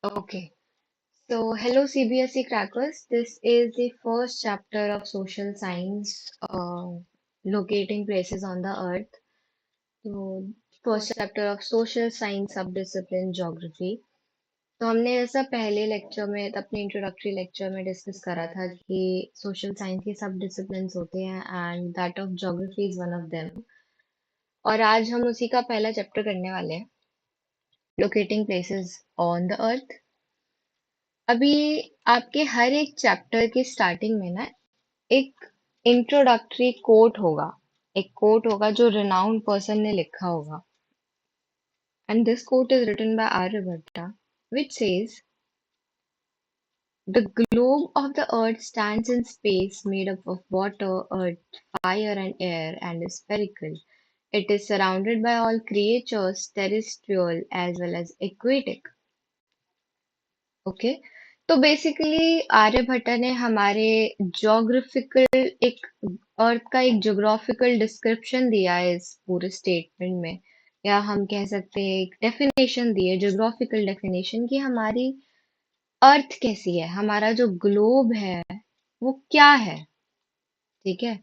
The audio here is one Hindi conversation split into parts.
Okay. So, hello CBSE crackers. This is the first chapter of social science, locating places on the earth. So, first chapter of social science subdiscipline geography. तो हमने ऐसा पहले लेक्चर में अपने इंट्रोडक्टरी लेक्चर में डिस्कस करा था कि सोशल साइंस के सब डिसिप्लिन्स होते हैं and that of geography is one of them. और आज हम उसी का पहला चैप्टर करने वाले हैं, locating places on the earth. अभी आपके हर एक चैप्टर के स्टार्टिंग में ना एक इंट्रोडक्टरी कोट होगा, एक कोट होगा जो रिनाउंड पर्सन ने लिखा होगा। And this quote is written by Aryabhatta which says the globe of the earth stands in space made up of water, earth, fire and air and is spherical. It is surrounded by all creatures, terrestrial as well as aquatic. Okay, तो बेसिकली आर्यभट्टा ने हमारे ज्योग्राफिकल एक अर्थ का एक ज्योग्राफिकल डिस्क्रिप्शन दिया है इस पूरे स्टेटमेंट में, या हम कह सकते हैं एक डेफिनेशन दी है, ज्योग्राफिकल डेफिनेशन कि हमारी अर्थ कैसी है, हमारा जो ग्लोब है वो क्या है। ठीक है,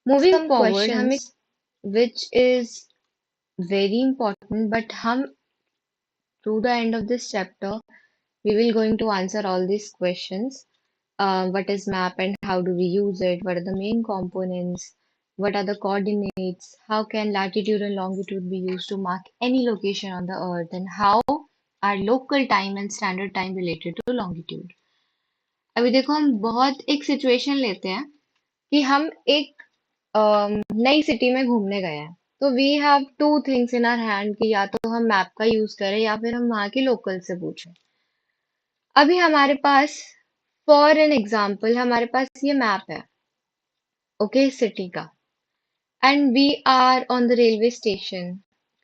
मूविंग फॉरवर्ड हम एक which is very important, but हम through the end of this chapter we will going to answer all these questions. What is map and how do we use it? What are the main components? What are the coordinates? How can latitude and longitude be used to mark any location on the earth? And how are local time and standard time related to longitude? अभी देखो, हम बहुत एक सिचुएशन लेते हैं कि हम एक नई सिटी में घूमने गए हैं, तो we have two things in our hand कि या तो हम मैप का यूज करें या फिर हम वहाँ के लोकल से पूछें। अभी हमारे पास फॉर एन एग्जाम्पल हमारे पास ये मैप है, ओके, सिटी का, and we are on the railway station,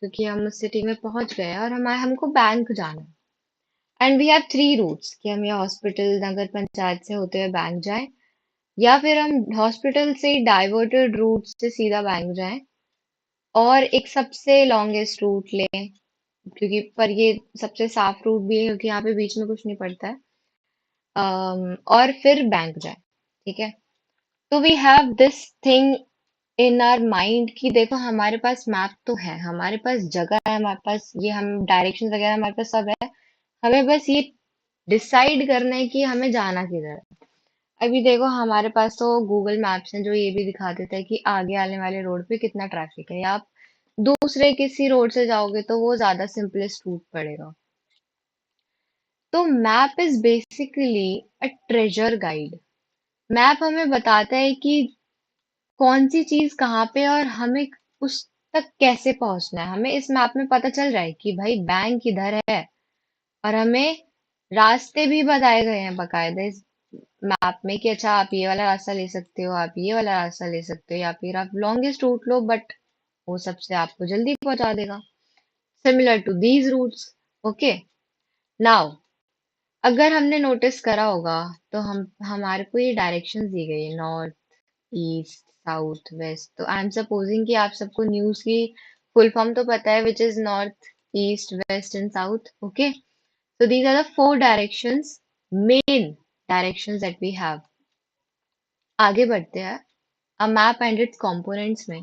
क्योंकि हम उस सिटी में पहुंच गए हैं और हमारे हमको बैंक जाना है। And we have three routes कि हम या हॉस्पिटल नगर पंचायत से होते हुए बैंक जाएं, या फिर हम हॉस्पिटल से डाइवर्टेड रूट से सीधा बैंक जाएं, और एक सबसे लॉन्गेस्ट रूट लें, क्योंकि पर ये सबसे साफ रूट भी है क्योंकि यहाँ पे बीच में कुछ नहीं पड़ता है, और फिर बैंक जाए। ठीक है, तो we have this thing in our mind कि देखो हमारे पास मैप तो है, हमारे पास जगह है, हमारे पास ये हम डायरेक्शन वगैरह हमारे पास सब है, हमें बस ये डिसाइड करना है कि हमें जाना किधर है। अभी देखो हमारे पास तो गूगल मैप्स हैं जो ये भी दिखा देता है कि आगे आने वाले रोड पे कितना ट्रैफिक है, या आप दूसरे किसी रोड से जाओगे तो वो ज्यादा सिंपलेस्ट रूट पड़ेगा। तो map is basically a treasure guide. Map हमें बताता है कि कौन सी चीज कहाँ पे और हमें उस तक कैसे पहुंचना है। हमें इस मैप में पता चल रहा है कि भाई बैंक इधर है, और हमें रास्ते भी बताए गए हैं बकायदे इस मैप में कि अच्छा आप ये वाला रास्ता ले सकते हो, आप ये वाला रास्ता ले सकते हो, या फिर आप लॉन्गेस्ट रूट लो, बट वो सबसे आपको जल्दी पहुंचा देगा, similar to these routes. Okay, now अगर हमने नोटिस करा होगा तो हम हमारे को ये डायरेक्शंस दी गई है, नॉर्थ, ईस्ट, साउथ, वेस्ट। तो आई एम सपोजिंग कि आप सबको न्यूज की फुल फॉर्म तो पता है, which is north, east, west and south. Okay, so these are the four directions, main directions that we have. आगे बढ़ते हैं a map and its components में।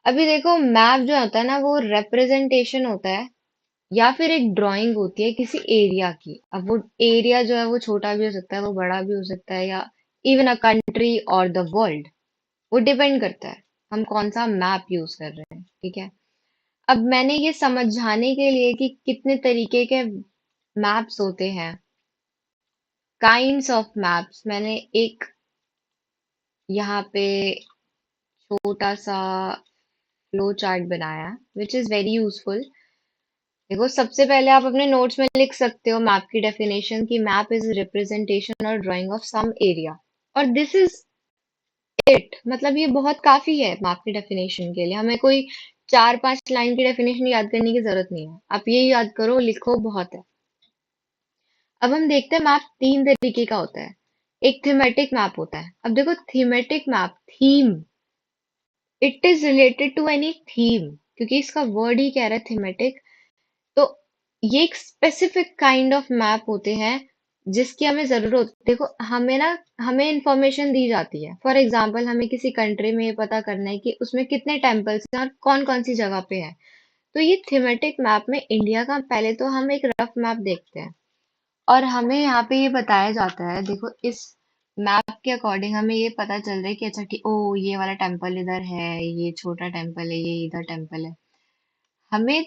अभी देखो मैप जो होता है ना वो रिप्रेजेंटेशन होता है या फिर एक ड्राइंग होती है किसी एरिया की। अब वो एरिया जो है वो छोटा भी हो सकता है, वो बड़ा भी हो सकता है, या इवन अ कंट्री और द वर्ल्ड, वो डिपेंड करता है हम कौन सा मैप यूज कर रहे हैं। ठीक है, अब मैंने ये समझाने के लिए कि कितने तरीके के मैप्स होते हैं, काइंड्स ऑफ मैप्स, मैंने एक यहाँ पे छोटा सा फ्लो चार्ट बनाया विच इज वेरी यूजफुल। देखो सबसे पहले आप अपने नोट्स में लिख सकते हो मैप की डेफिनेशन कि मैप इज रिप्रेजेंटेशन और ड्राइंग ऑफ सम एरिया, और दिस इज इट। मतलब ये बहुत काफी है मैप की डेफिनेशन के लिए, हमें कोई चार पांच लाइन की डेफिनेशन याद करने की जरूरत नहीं है, आप ये याद करो लिखो बहुत है। अब हम देखते हैं मैप तीन तरीके का होता है। एक थीमेटिक मैप होता है। अब देखो thematic map, theme, it is related to any theme, क्योंकि इसका वर्ड ही कह रहा है थीमेटिक। तो ये एक स्पेसिफिक काइंड ऑफ मैप होते हैं जिसकी हमें जरूरत। देखो हमें ना, हमें इंफॉर्मेशन दी जाती है। फॉर एग्जांपल हमें किसी कंट्री में ये पता करना है कि उसमें कितने टेम्पल्स हैं और कौन कौन सी जगह पे है। तो ये थीमेटिक मैप में इंडिया का पहले तो हम एक रफ मैप देखते हैं और हमें यहाँ पे ये बताया जाता है। देखो इस मैप के अकॉर्डिंग हमें ये पता चल रहा है कि अच्छा कि ओ ये वाला टेम्पल इधर है, ये छोटा टेम्पल है, ये इधर टेम्पल है। हमें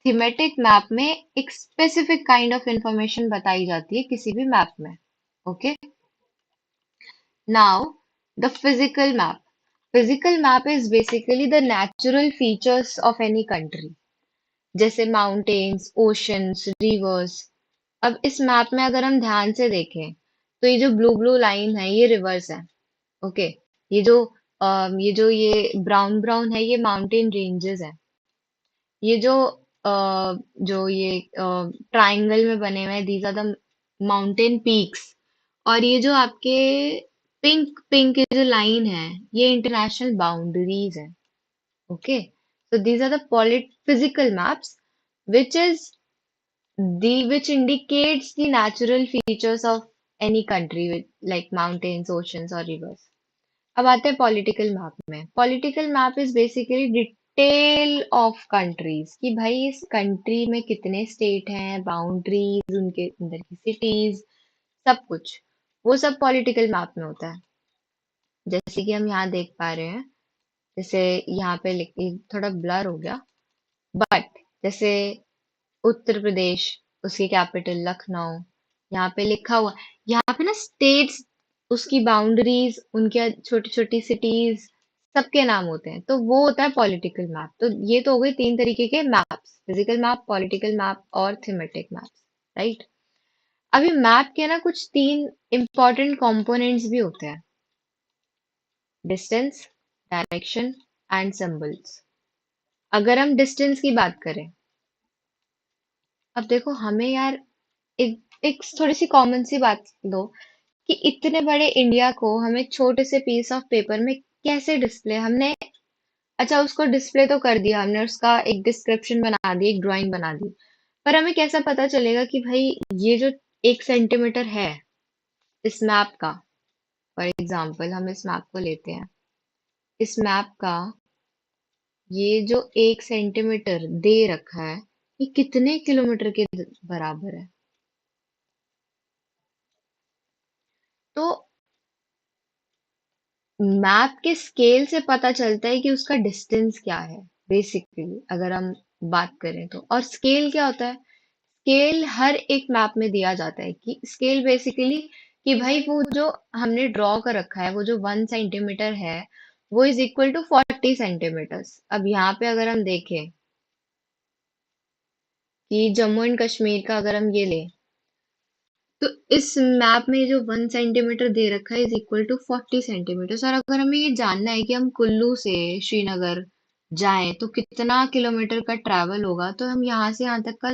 थीमेटिक मैप में एक स्पेसिफिक काइंड ऑफ इंफॉर्मेशन बताई जाती है किसी भी मैप में। Okay, now the physical map. Physical map is basically the natural features of any country, जैसे माउंटेन्स, ओशंस, रिवर्स। अब इस मैप में अगर हम ध्यान से देखें तो ये जो ब्लू ब्लू लाइन है ये रिवर्स है। ओके, ये जो ये ब्राउन ब्राउन है ये माउंटेन रेंजेस है। ये जो ये ट्रायंगल में बने हुए हैं these are the mountain peaks. और ये जो आपके पिंक पिंक ये जो लाइन है ये इंटरनेशनल बाउंड्रीज है। Okay, so these are the physical maps which is which indicates the natural features of any country with like mountains, oceans or rivers. अब आते हैं पॉलिटिकल मैप में। Political map is basically detail of countries कि भाई इस कंट्री में कितने स्टेट हैं, बाउंड्रीज, उनके अंदर की सिटीज, सब कुछ वो सब पॉलिटिकल मैप में होता है। जैसे कि हम यहाँ देख पा रहे हैं, जैसे यहाँ पे थोड़ा ब्लर हो गया, बट जैसे उत्तर प्रदेश, उसकी कैपिटल लखनऊ, यहाँ पे लिखा हुआ। यहाँ पे ना स्टेट्स, उसकी बाउंड्रीज, उनके छोटी छोटी सिटीज, सबके नाम होते हैं। तो वो होता है पॉलिटिकल मैप। तो ये तो हो गए तीन तरीके के maps, physical map, political map और थीमेटिक मैप्स, राइट। अभी मैप के ना कुछ तीन इंपॉर्टेंट कंपोनेंट्स भी होते हैं, डिस्टेंस, डायरेक्शन एंड सिंबल्स। अगर हम डिस्टेंस की बात करें, अब देखो हमें यार एक थोड़ी सी कॉमन सी बात दो कि इतने बड़े इंडिया को हमें छोटे से पीस ऑफ पेपर में कैसे डिस्प्ले हमने। अच्छा उसको डिस्प्ले तो कर दिया हमने, उसका एक डिस्क्रिप्शन बना दी, एक ड्राइंग बना दी, पर हमें कैसा पता चलेगा कि भाई ये जो 1 सेंटीमीटर है इस मैप का। फॉर एग्जाम्पल हम इस मैप को लेते हैं, इस मैप का ये जो 1 सेंटीमीटर दे रखा है ये कितने किलोमीटर के बराबर है। तो मैप के स्केल से पता चलता है कि उसका डिस्टेंस क्या है, बेसिकली अगर हम बात करें तो। और स्केल क्या होता है? स्केल हर एक मैप में दिया जाता है कि स्केल बेसिकली कि भाई वो जो हमने ड्रॉ कर रखा है वो जो 1 सेंटीमीटर है वो इज इक्वल टू 40 सेंटीमीटर्स। अब यहाँ पे अगर हम देखें कि जम्मू एंड कश्मीर का अगर हम ये लें तो इस मैप में जो 1 सेंटीमीटर दे रखा है इज इक्वल टू 40 सेंटीमीटर। और अगर हमें ये जानना है कि हम कुल्लू से श्रीनगर जाएं तो कितना किलोमीटर का ट्रैवल होगा, तो हम यहाँ से यहाँ तक का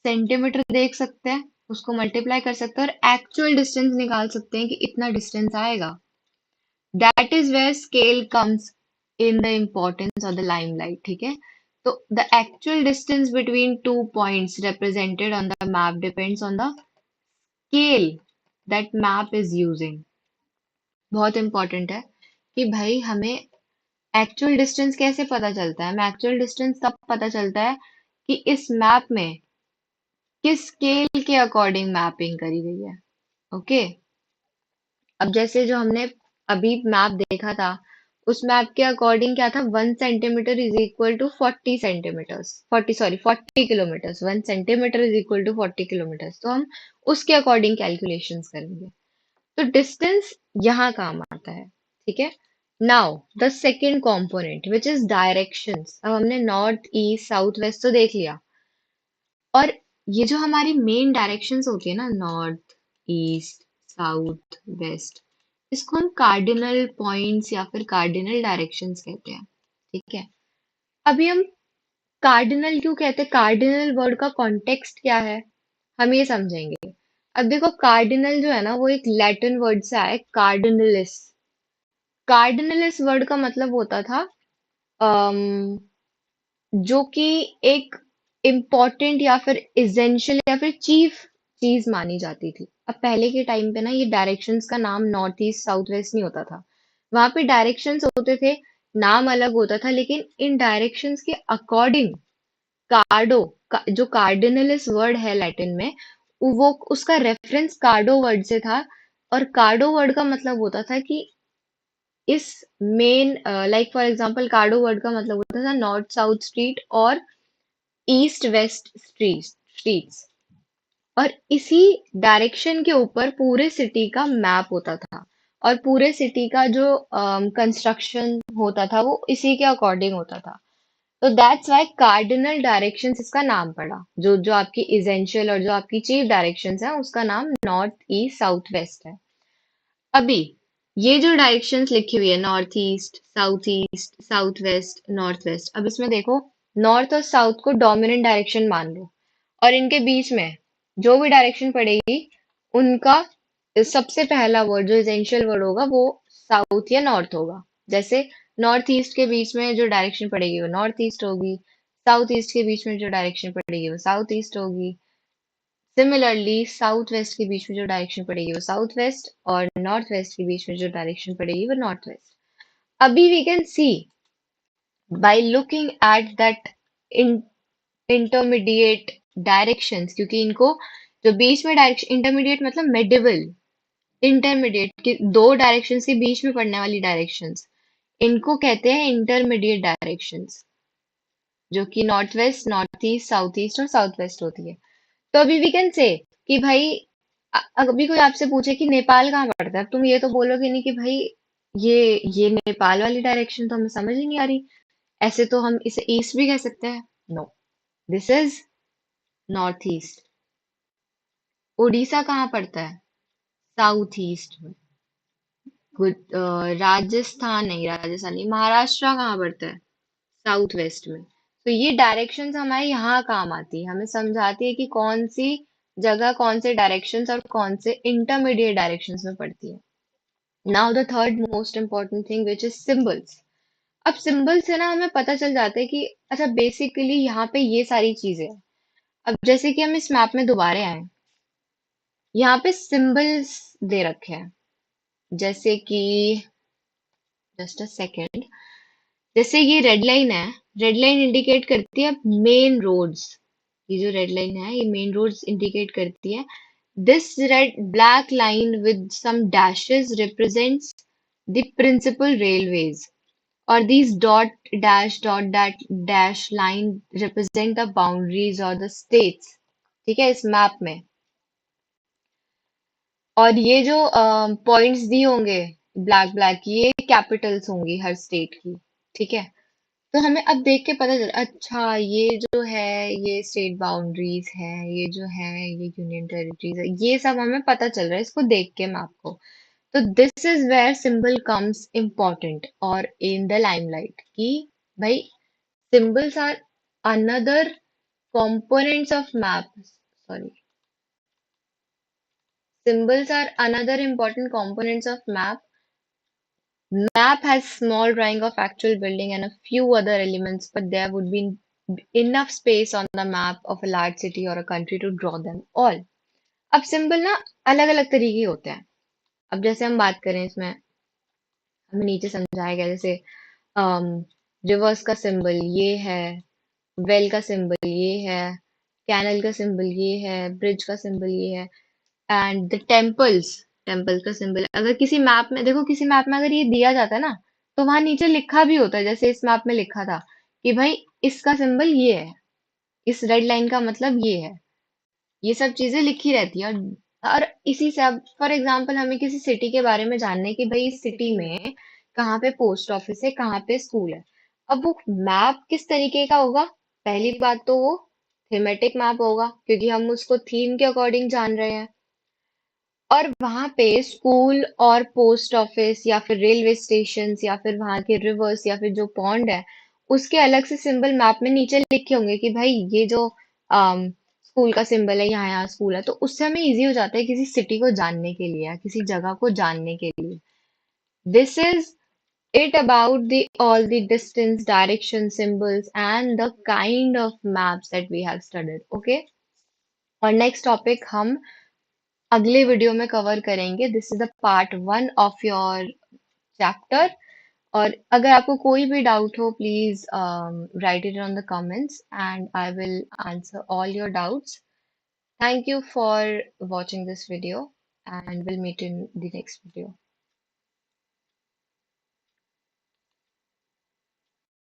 सेंटीमीटर देख सकते हैं, उसको मल्टीप्लाई कर सकते हैं और एक्चुअल डिस्टेंस निकाल सकते हैं कि इतना डिस्टेंस आएगा। That is where scale comes in the importance of the limelight. ठीक है, तो the actual distance between two points represented on the map depends on the scale that map is using. बहुत इंपॉर्टेंट है कि भाई हमें एक्चुअल डिस्टेंस कैसे पता चलता है। हमें एक्चुअल डिस्टेंस तब पता चलता है कि इस मैप में किस स्केल के अकॉर्डिंग मैपिंग करी गई है। ओके, अब जैसे जो हमने अभी मैप देखा था उस मैप के अकॉर्डिंग क्या था, 1 centimetre is equal to 40 centimetres, 40 kilometres. 1 centimetre is equal to 40 kilometres. तो हम उसके अकॉर्डिंग कैलकुलेशंस करेंगे। तो डिस्टेंस यहाँ काम आता है। ठीक है, now the second component which is directions. अब हमने नॉर्थ, ईस्ट, साउथ, वेस्ट तो देख लिया, और ये जो हमारी मेन डायरेक्शंस होती है ना, नॉर्थ, ईस्ट, साउथ, वेस्ट, इसको हम कार्डिनल पॉइंट्स या फिर कार्डिनल डायरेक्शंस कहते हैं। ठीक है, अभी हम कार्डिनल क्यों कहते हैं, कार्डिनल वर्ड का कॉन्टेक्स्ट क्या है, हम ये समझेंगे। अब देखो कार्डिनल जो है ना वो एक लैटिन वर्ड से आया है, कार्डिनलिस। कार्डिनलिस वर्ड का मतलब होता था जो कि एक इम्पोर्टेंट या फिर इसेंशियल या फिर चीफ चीज मानी जाती थी। अब पहले के टाइम पे ना ये डायरेक्शंस का नाम नॉर्थ ईस्ट साउथ वेस्ट नहीं होता था। वहां पे डायरेक्शंस होते थे, नाम अलग होता था, लेकिन इन डायरेक्शंस के अकॉर्डिंग कार्डो जो कार्डिनलिस वर्ड है लैटिन में, वो उसका रेफरेंस कार्डो वर्ड से था। और कार्डो वर्ड का मतलब होता था कि इस मेन, लाइक फॉर एग्जांपल कार्डो वर्ड का मतलब होता था नॉर्थ साउथ स्ट्रीट और ईस्ट वेस्ट स्ट्रीट्स। और इसी डायरेक्शन के ऊपर पूरे सिटी का मैप होता था। और पूरे सिटी का जो कंस्ट्रक्शन होता था वो इसी के अकॉर्डिंग होता था। तो दैट्स वाई कार्डिनल डायरेक्शंस इसका नाम पड़ा। जो जो आपकी इसेंशियल और जो आपकी चीफ डायरेक्शंस है उसका नाम नॉर्थ ईस्ट साउथ वेस्ट है। अभी ये जो डायरेक्शंस लिखी हुई है, north east west north west, अब इसमें देखो, नॉर्थ और साउथ को डोमिनेंट डायरेक्शन मान लो, और इनके बीच में जो भी डायरेक्शन पड़ेगी उनका सबसे पहला वर्ड जो एसेंशियल वर्ड होगा वो साउथ या नॉर्थ होगा। जैसे नॉर्थ ईस्ट के बीच में जो डायरेक्शन पड़ेगी वो नॉर्थ ईस्ट होगी, साउथ ईस्ट के बीच में जो डायरेक्शन पड़ेगी वो साउथ ईस्ट होगी। सिमिलरली साउथ वेस्ट के बीच में जो डायरेक्शन पड़ेगी वो साउथ वेस्ट, और नॉर्थ वेस्ट के बीच में जो डायरेक्शन पड़ेगी वो नॉर्थ वेस्ट। अभी we can see by looking at that intermediate directions, क्योंकि इनको जो बीच में डायरेक्शन, इंटरमीडिएट मतलब मेडिवल, इंटरमीडिएट की दो डायरेक्शंस के बीच में पड़ने वाली डायरेक्शंस, इनको कहते हैं इंटरमीडिएट डायरेक्शंस, जो कि नॉर्थ ईस्ट और साउथ वेस्ट होती है। तो अभी वी कैन से कि भाई, अभी कोई आपसे पूछे कि नेपाल कहाँ पड़ता है, अब तुम ये तो बोलोगे नहीं कि भाई ये नेपाल वाली डायरेक्शन तो हमें समझ ही नहीं आ रही, ऐसे तो हम इसे ईस्ट भी कह सकते हैं। No, this is north east. Orissa कहाँ पड़ता है? साउथ ईस्ट में। राजस्थान नहीं, महाराष्ट्र कहाँ पड़ता है? साउथ वेस्ट में। तो ये डायरेक्शंस हमारे यहाँ काम आती है, हमें समझाती है कि कौन सी जगह कौन से डायरेक्शंस और कौन से इंटरमीडिएट डायरेक्शंस में पड़ती है। Now the third most important thing which is symbols. अब सिंबल से ना हमें पता चल जाता है कि अच्छा बेसिकली यहाँ पे ये सारी चीजें हैं। अब जैसे कि हम इस मैप में दोबारा आए, यहाँ पे सिंबल्स दे रखे हैं, जैसे कि जस्ट अ सेकेंड, जैसे ये रेड लाइन है, रेड लाइन इंडिकेट करती है मेन रोड्स। ये जो रेड लाइन है ये मेन रोड्स इंडिकेट करती है। This red black line with some dashes represents the principal railways, और these dot dash line represent the boundaries or the states। ठीक है, इस मैप में। और ये जो पॉइंट्स दिए होंगे ब्लैक ब्लैक, ये कैपिटल्स होंगी हर स्टेट की। ठीक है, तो हमें अब देख के पता चला, अच्छा ये जो है ये स्टेट बाउंड्रीज है, ये जो है ये यूनियन टेरिटरीज है, ये सब हमें पता चल रहा है इसको देख के मैप को। तो this is where symbol comes important और इन द लाइमलाइट, कि भाई symbols are another components of map. Sorry, symbols are another important components of map. Map has small drawing of actual building and a few other elements, but there would be enough space on the map of a large city or a country to draw them all. अब सिंबल ना अलग अलग तरीके के होते हैं। अब जैसे हम बात करें, इसमें हमें नीचे समझाया गया, जैसे रिवर्स का सिंबल ये है, वेल का सिंबल ये है, कैनल का सिंबल ये है, ब्रिज का सिंबल ये है, एंड द टेम्पल्स का सिंबल। अगर किसी मैप में देखो, किसी मैप में अगर ये दिया जाता है ना, तो वहां नीचे लिखा भी होता है, जैसे इस मैप में लिखा था कि भाई इसका सिंबल ये है, इस रेड लाइन का मतलब ये है। ये सब चीजें लिखी रहती है। और इसी से अब फॉर एग्जाम्पल हमें किसी सिटी के बारे में जानना है कि भाई इस सिटी में कहाँ पे पोस्ट ऑफिस है, कहाँ पे स्कूल है। अब वो मैप किस तरीके का होगा? पहली बात तो वो थीमेटिक मैप होगा, क्योंकि हम उसको थीम के अकॉर्डिंग जान रहे हैं। और वहां पे स्कूल और पोस्ट ऑफिस या फिर रेलवे स्टेशन या फिर वहां के रिवर्स या फिर जो पॉन्ड है, उसके अलग से सिंबल मैप में नीचे लिखे होंगे कि भाई ये जो स्कूल का सिंबल है, यहाँ यहाँ स्कूल है। तो उससे हमें इजी हो जाता है किसी सिटी को जानने के लिए या किसी जगह को जानने के लिए। This is it about the all the distance, direction, symbols, and the kind of maps that we have studied. Okay. और नेक्स्ट टॉपिक हम अगले वीडियो में कवर करेंगे. This is the part 1 of your chapter. और अगर आपको कोई भी डाउट हो please right it on the comments and I will answer all your doubts. Thank you for watching this video and we'll meet in the next video.